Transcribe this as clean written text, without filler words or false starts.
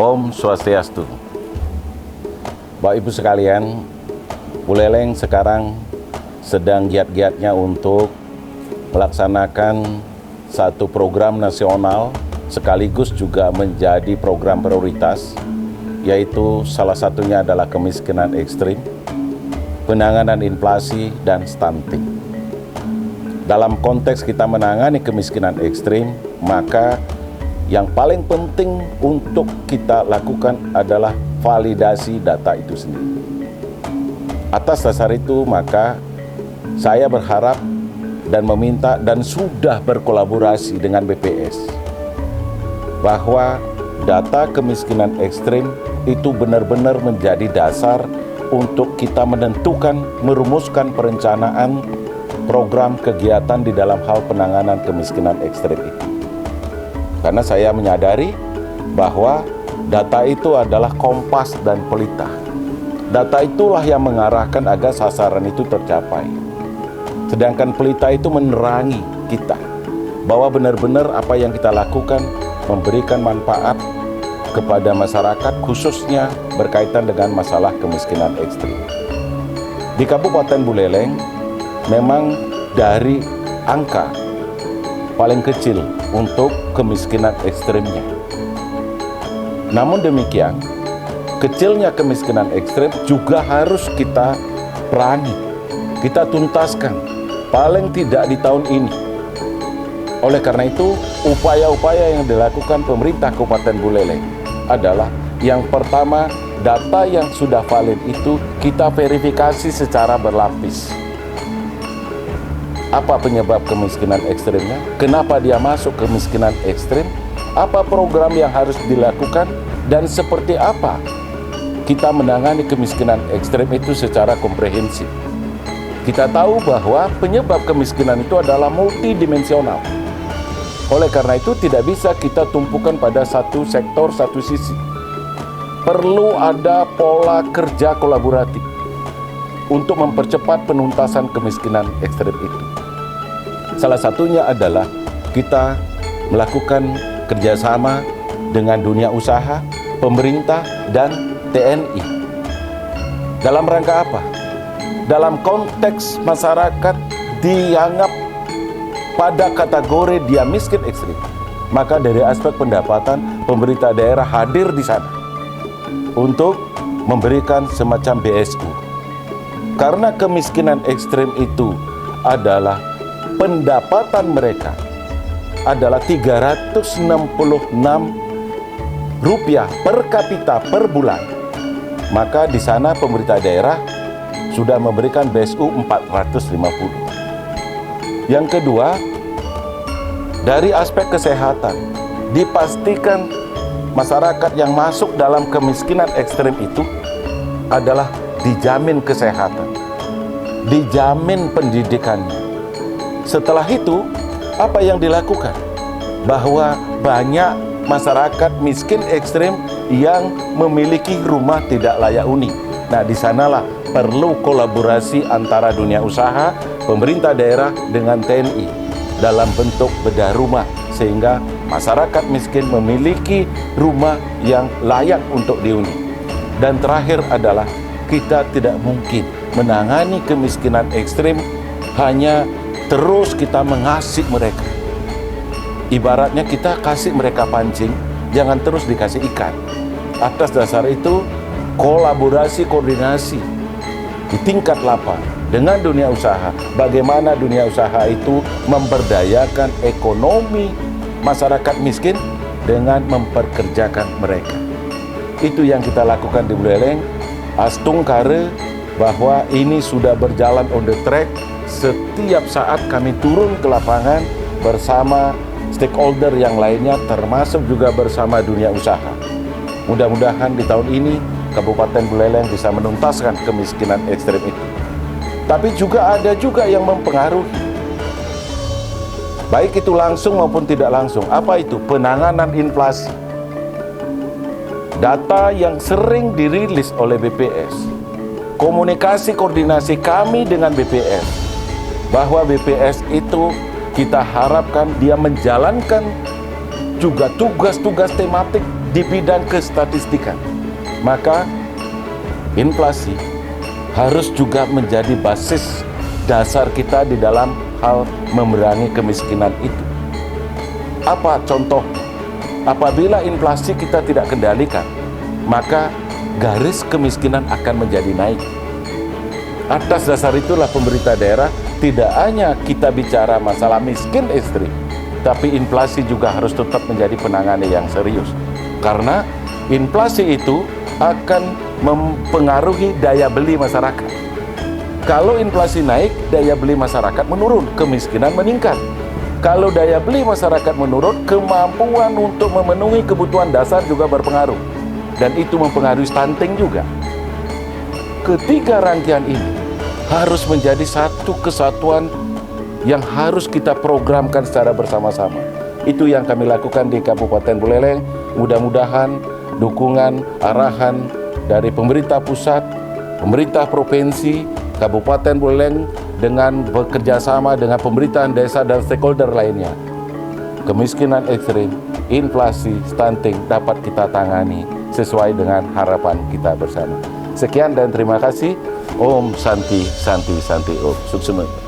Om Swastiastu. Bapak Ibu sekalian, Buleleng sekarang sedang giat-giatnya untuk melaksanakan satu program nasional sekaligus juga menjadi program prioritas, yaitu salah satunya adalah kemiskinan ekstrim, penanganan inflasi, dan stunting. Dalam konteks kita menangani kemiskinan ekstrim, maka yang paling penting untuk kita lakukan adalah validasi data itu sendiri. Atas dasar itu, maka saya berharap dan meminta dan sudah berkolaborasi dengan BPS bahwa data kemiskinan ekstrim itu benar-benar menjadi dasar untuk kita menentukan, merumuskan perencanaan program kegiatan di dalam hal penanganan kemiskinan ekstrim itu. Karena saya menyadari bahwa data itu adalah kompas dan pelita. Data itulah yang mengarahkan agar sasaran itu tercapai. Sedangkan pelita itu menerangi kita bahwa benar-benar apa yang kita lakukan memberikan manfaat kepada masyarakat, khususnya berkaitan dengan masalah kemiskinan ekstrim. Di Kabupaten Buleleng memang dari angka paling kecil untuk kemiskinan ekstrimnya. Namun demikian, kecilnya kemiskinan ekstrim juga harus kita perangi, kita tuntaskan, paling tidak di tahun ini. Oleh karena itu, upaya-upaya yang dilakukan pemerintah Kabupaten Buleleng adalah yang pertama, data yang sudah valid itu kita verifikasi secara berlapis. Apa penyebab kemiskinan ekstrimnya? Kenapa dia masuk kemiskinan ekstrim? Apa program yang harus dilakukan? Dan seperti apa kita menangani kemiskinan ekstrim itu secara komprehensif? Kita tahu bahwa penyebab kemiskinan itu adalah multidimensional. Oleh karena itu tidak bisa kita tumpukan pada satu sektor, satu sisi. Perlu ada pola kerja kolaboratif untuk mempercepat penuntasan kemiskinan ekstrim itu. Salah satunya adalah kita melakukan kerjasama dengan dunia usaha, pemerintah, dan TNI. Dalam rangka apa? Dalam konteks masyarakat dianggap pada kategori dia miskin ekstrim, maka dari aspek pendapatan, pemerintah daerah hadir di sana untuk memberikan semacam BSU. Karena kemiskinan ekstrim itu adalah pendapatan mereka adalah Rp366 per kapita per bulan. Maka di sana pemerintah daerah sudah memberikan BSU 450. Yang kedua, dari aspek kesehatan, dipastikan masyarakat yang masuk dalam kemiskinan ekstrim itu adalah dijamin kesehatan, dijamin pendidikannya. Setelah itu, apa yang dilakukan? Bahwa banyak masyarakat miskin ekstrim yang memiliki rumah tidak layak huni. Nah, di sanalah perlu kolaborasi antara dunia usaha, pemerintah daerah dengan TNI dalam bentuk bedah rumah, sehingga masyarakat miskin memiliki rumah yang layak untuk dihuni. Dan terakhir adalah kita tidak mungkin menangani kemiskinan ekstrim hanya terus kita mengasih mereka. Ibaratnya kita kasih mereka pancing, jangan terus dikasih ikan. Atas dasar itu, kolaborasi, koordinasi di tingkat lapang dengan dunia usaha. Bagaimana dunia usaha itu memberdayakan ekonomi masyarakat miskin dengan memperkerjakan mereka. Itu yang kita lakukan di Buleleng. Astung kare bahwa ini sudah berjalan on the track. Setiap saat kami turun ke lapangan bersama stakeholder yang lainnya, termasuk juga bersama dunia usaha. Mudah-mudahan di tahun ini Kabupaten Buleleng bisa menuntaskan kemiskinan ekstrim itu. Tapi juga ada juga yang mempengaruhi, baik itu langsung maupun tidak langsung. Apa itu? Penanganan inflasi. Data yang sering dirilis oleh BPS, komunikasi koordinasi kami dengan BPS, bahwa BPS itu kita harapkan dia menjalankan juga tugas-tugas tematik di bidang kestatistikan. Maka inflasi harus juga menjadi basis dasar kita di dalam hal memerangi kemiskinan itu. Apa contoh? Apabila inflasi kita tidak kendalikan, maka garis kemiskinan akan menjadi naik. Atas dasar itulah pemerintah daerah tidak hanya kita bicara masalah miskin ekstrim, tapi inflasi juga harus tetap menjadi penanganan yang serius. Karena inflasi itu akan mempengaruhi daya beli masyarakat. Kalau inflasi naik, daya beli masyarakat menurun, kemiskinan meningkat. Kalau daya beli masyarakat menurun, kemampuan untuk memenuhi kebutuhan dasar juga berpengaruh. Dan itu mempengaruhi stunting juga. Ketiga rangkaian ini harus menjadi satu kesatuan yang harus kita programkan secara bersama-sama. Itu yang kami lakukan di Kabupaten Buleleng. Mudah-mudahan dukungan, arahan dari pemerintah pusat, pemerintah provinsi, Kabupaten Buleleng dengan bekerjasama dengan pemerintahan desa dan stakeholder lainnya, kemiskinan ekstrim, inflasi, stunting dapat kita tangani sesuai dengan harapan kita bersama. Sekian dan terima kasih. Om Santi Santi Santi Om. Suksema.